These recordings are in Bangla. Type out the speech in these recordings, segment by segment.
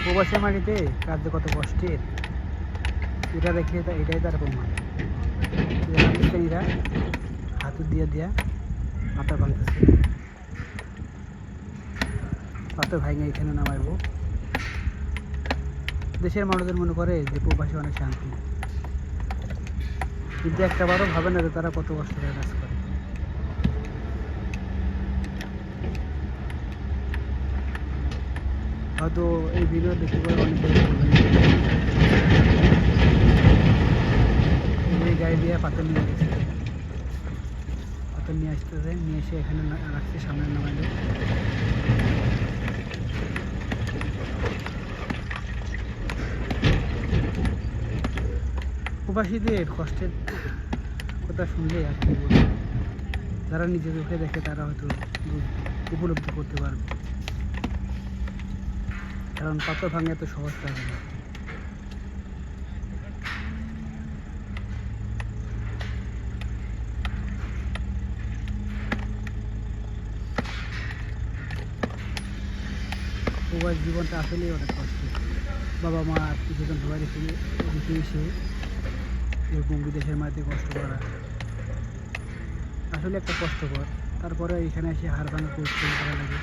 প্রবাসী মাটিতে কাজ যে কত কষ্টের এটা দেখলে এটাই তার প্রমাণ। পাকিস্তানিরা হাতুর দিয়ে দিয়া পাথর ভাঙতেছে, পাথর ভাঙে এখানে নামাইব। দেশের মানুষদের মনে করে যে প্রবাসী অনেক শান্তি, কিন্তু একটাবারও ভাবে না যে তারা কত কষ্ট করে কাজ করে। হয়তো এই ভিডিও দেখে করে অনেকে এই গাড়ি দিয়ে পাথর নিয়ে গেছে, পাথর নিয়ে আসতেছে, নিয়ে এসে এখানে রাখছে, সামনে নামাইলে। প্রবাসীদের কষ্টের কথা শুনলে আর কি বলবো, যারা নিজের চোখে দেখে তারা হয়তো উপলব্ধি করতে পারবে, কারণ পাথর ভাঙা এত সহজ কাজ না। প্রবাস জীবনটা আসলেই অনেক কষ্ট। বাবা মা কিছুজন সবাই রেখে এসে এরকম বিদেশের মাটিতে কষ্ট করা আসলে একটা কষ্টকর। তারপরে এখানে এসে হাড় ভাঙা পরিশ্রম করা লাগে,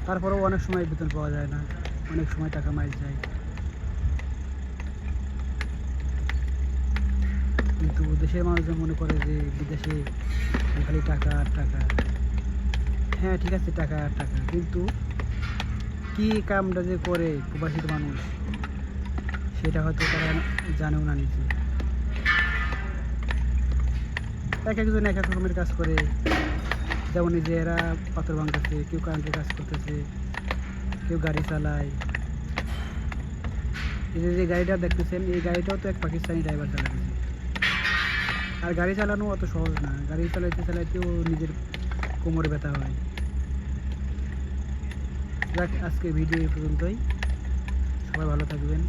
তারপরেও অনেক সময় বেতন পাওয়া যায় না, অনেক সময় টাকা মাইর যায়। কিন্তু দেশের মানুষজন মনে করে যে বিদেশে খালি টাকা আর টাকা। হ্যাঁ ঠিক আছে, টাকা আর টাকা, কিন্তু কী কামটা যে করে প্রবাসীর মানুষ সেটা হয়তো তারা জানেও না নিজে। এক একজন এক এক রকমের কাজ করে, যেমন এই যে এরা পাথর ভাঙতেছে, কেউ কারেন্টের কাজ করতেছে, কেউ গাড়ি চালায়। এই যে গাড়িটা দেখতেছেন, এই গাড়িটাও তো এক পাকিস্তানি ড্রাইভার চালাতেছে। আর গাড়ি চালানো অত সহজ না, গাড়ি চালাইতে চালাইতেও নিজের কোমরে ব্যথা হয়। যাক, আজকে ভিডিও এই পর্যন্তই। সবাই ভালো থাকবেন।